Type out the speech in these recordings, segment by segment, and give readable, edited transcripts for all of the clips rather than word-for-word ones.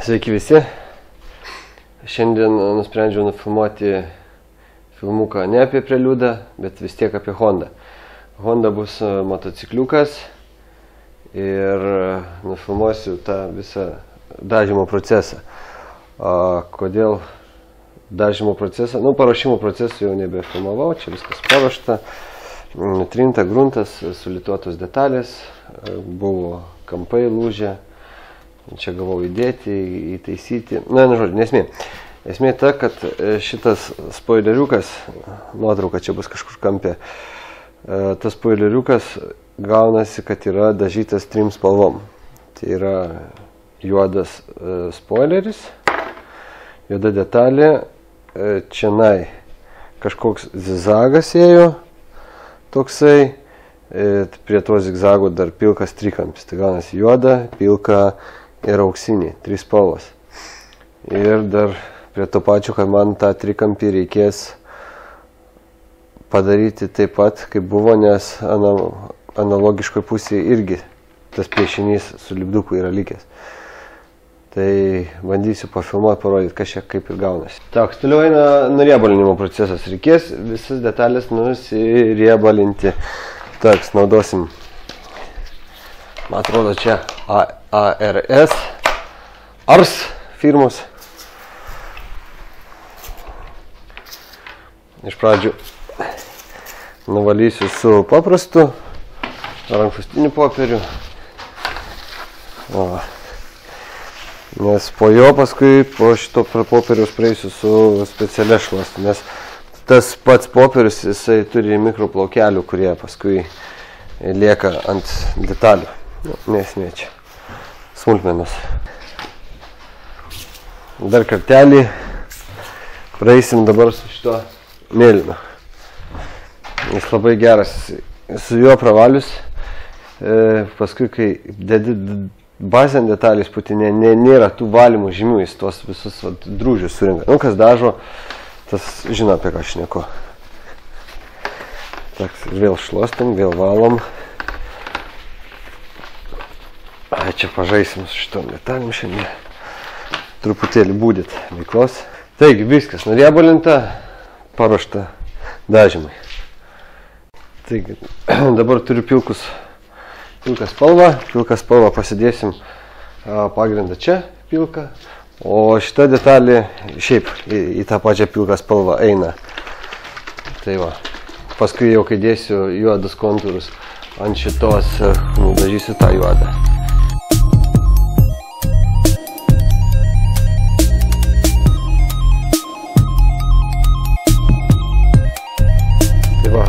Sveiki visi. Šiandien nusprendžiau nufilmuoti filmuką ne apie Preliudą, bet vis tiek apie Hondą. Honda bus motocikliukas ir nufilmuosiu tą visą dažymo procesą. Kodėl dažymo procesą? Paruošimo procesų jau nebefilmavau, čia viskas paruošta. Nutrinta gruntas, sulituotos detalės, buvo kampai lūžę. Čia gavau įdėti, įtaisyti. Žodžiu, nesmė. Esmė ta, kad šitas spoileriukas, nuotrauka čia bus kažkur kampė, tas spoileriukas gaunasi, kad yra dažytas 3 spalvom. Tai yra juodas spoileris, juoda detalė, čianai kažkoks zigzagas ėjo, toksai, prie to zigzago dar pilkas trikampis. Tai gaunasi juoda, pilka ir auksinį, 3 spalvos. Ir dar prie to pačio, kad man tą trikampį reikės padaryti taip pat, kaip buvo, nes analogiškoje pusėje irgi tas piešinys su lipduku yra likęs. Tai bandysiu pafilmuoti, parodyti, kas čia kaip ir gaunasi. Tak, toliau eina nuriebalinimo procesas. Reikės visas detalės nusiriebalinti. Tak, naudosim, man atrodo, čia Ars firmos. Iš pradžių nuvalysiu su paprastu rankšluostiniu popieriu. Nes po jo paskui, po šito popieriaus praeisiu su specialia šluosta, nes tas pats popierius, jisai turi mikroplaukelių, kurie paskui lieka ant detalių. Nesmė čia. Smulkmenos. Dar kartelį praeisim dabar su šito mėlynu. Jis labai geras. Su juo pravalius. Paskui, kai dedi bazę detalės putinė, nėra tų valymų žymių, jis tos visus drūžius surinka. Kas dažo, tas žino, apie ką šneku. Vėl šluostam, vėl valom. Čia pažaisim su šitom detalėm šiandien. Truputėlį būdit veiklos. Taigi, viskas nuriebalinta, paruošta dažymai. Taigi, dabar turiu pilką spalvą. Pilką spalvą pasidėsim pagrindą čia, pilką. O šita detalė šiaip į tą pačią pilką spalvą eina. Tai va, paskui jau kai dėsiu juodus kontūrus ant šitos, nudažysiu tą juodą. Tai va,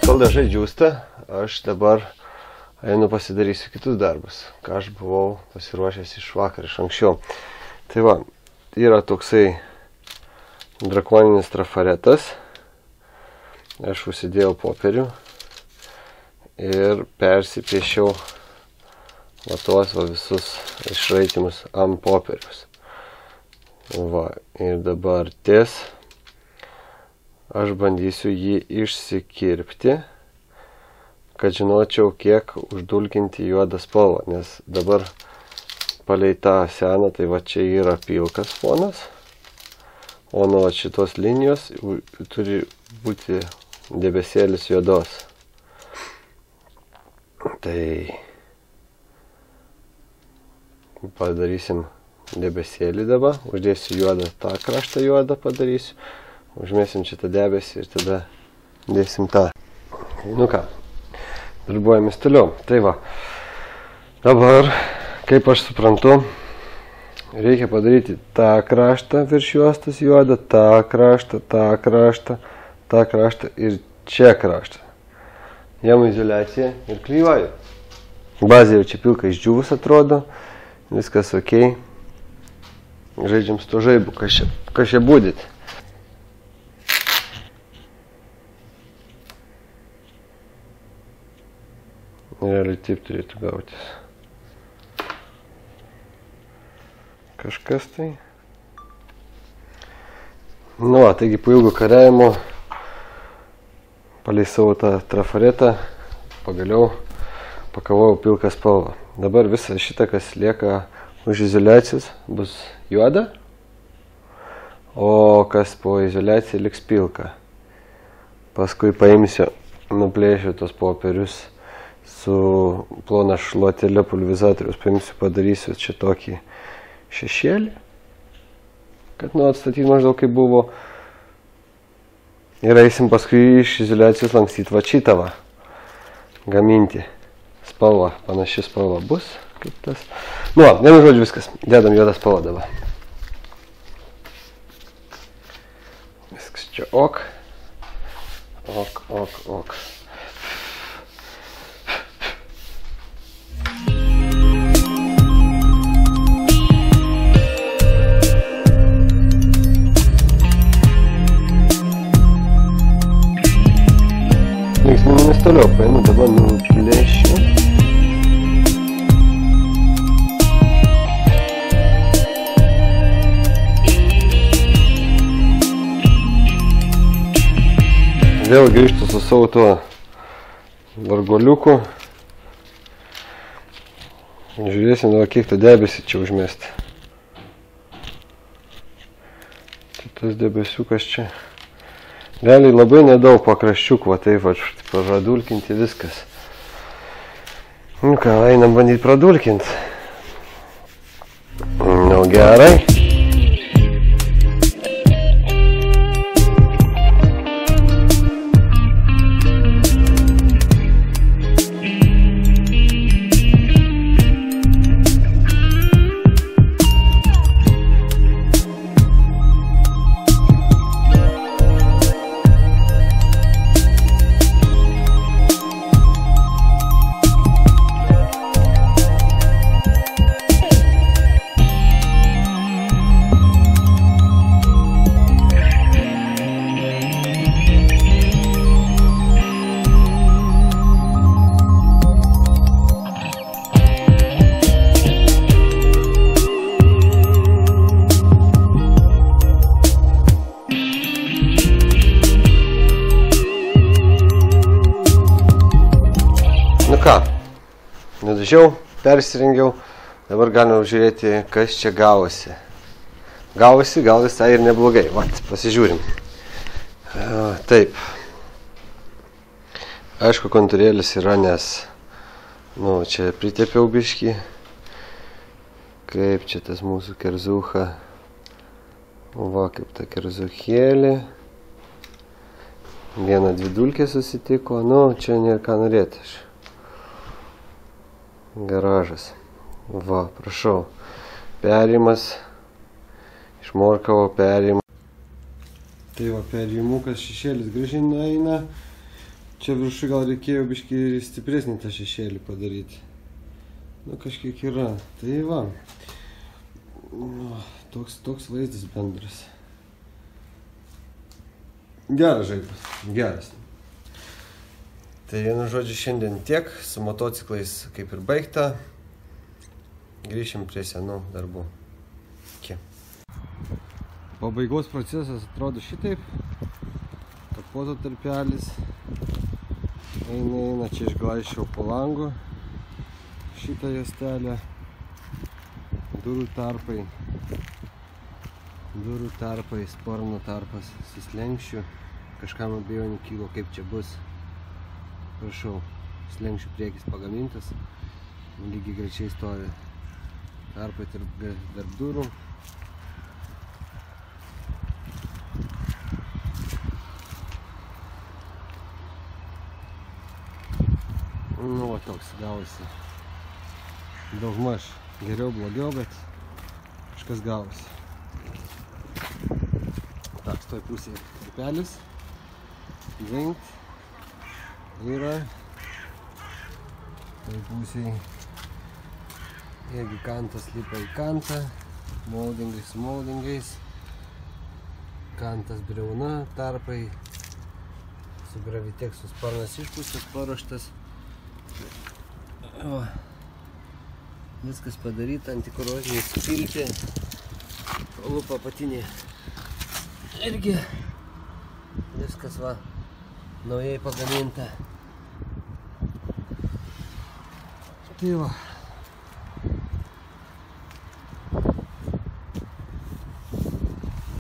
kol dažai džiūsta, aš dabar einu pasidarysiu kitus darbus, ką aš buvau pasiruošęs iš vakar, iš anksčiau. Tai va, yra toksai drakoninis trafaretas. Aš užsidėjau popierių ir persipiešiau tuos visus išraitimus ant popierius. Va, ir dabar ties aš bandysiu jį išsikirpti, kad žinočiau, kiek uždulkinti juodą spalvą, nes dabar palei tą seną, tai va čia yra pilkas fonas, o nuo šitos linijos turi būti debesėlis juodos. Tai padarysim debesėlį dabar, uždėsiu juodą, tą kraštą juodą padarysiu, užmėsim šitą debesį ir tada dėsim tą. Ką, darbuojamės toliau. Tai va, dabar, kaip aš suprantu, reikia padaryti tą kraštą virš juostos juodą, tą kraštą, tą kraštą, tą kraštą ir čia kraštą. Jam izoliacija ir klyjuoju. Bazė jau čia pilka išdžiūvus atrodo, viskas ok. Žaidžiam su to žaibu, kas čia būdit. Realiai taip turėtų gautis. Kažkas tai. Taigi po ilgo kariavimo palei savo tą trafaretą pagaliau pakavau pilką spalvą. Dabar visą šitą, kas lieka už izoliacijos bus juoda, o kas po izoliaciją liks pilka. Paskui paimsiu, nuplėšiu tos popierius su plona šluotėle pulverizatoriaus, paimsiu, padarysiu čia tokį šešėlį, kad atstatyti maždaug kaip buvo. Ir eisim paskui iš izoliacijos lankstyti va šitą va, gaminti spalvą, panaši spalva bus kaip tas. Nu, vienu žodžiu viskas, dedam juodą spalvą dabar. Viskas čia ok. Linksminimis toliau paėmu, dabar nuplėšiu. Vėl grįžtu su savo tuo vargoliuku. Žiūrėsim, kiek tą debesį čia užmesti. Tai tas debesiukas čia. Realiai labai nedaug pakraščiukų, va taip, va, pradulkinti viskas. Nu ką, einam bandyti pradulkinti. Nu gerai. Nu ką, nudažiau, persirengiau, dabar galime žiūrėti, kas čia gavosi. Gavosi, gal visai ir neblogai. Vat, pasižiūrim. Taip. Aišku, kontūrėlis yra, nes, nu, čia pritepiau biškį. Kaip čia tas mūsų kerzucha. Va, kaip ta kerzuchėlė. Viena dvi dulkė susitiko. Nu, čia nėra ką norėti. Garažas. Va, prašau. Perėjimas. Išmorkavo perėjimą. Tai va, perėjimukas šešėlis gražiai eina. Čia viršų gal reikėjo biškį stipresnį tą šešėlį padaryti. Nu, kažkiek yra. Tai va. Nu, toks vaizdas bendras. Geras žaibas. Geras. Tai vienu žodžiu šiandien tiek, su motociklais kaip ir baigta. Grįšim prie senų darbų. Iki. Pabaigos procesas atrodo šitaip. Kapoto tarpelis. Eina, čia išglaiščiau po langu. Šitą juostelę. Durų tarpai, sparno tarpas su slenkščiu. Kažkam abejonių kilo, kaip čia bus. Prašau, slenkščių priekis pagamintas, lygiai grečiai stovi tarpai tarp durų. Nu, va toks gavosi. Daugmaž geriau, blogiau, bet kažkas gavosi. Tak, toj pusėje tarpelis. Zinkt. Yra tai pusėje irgi kantas lipa į kantą, moldingais su moldingais, kantas briauna, tarpai su Gravitex sparnas išpūstas, paruoštas. O, viskas padaryta, antikoroziniai supilti, lupa apatinė irgi viskas va naujai pagaminta. Tai va.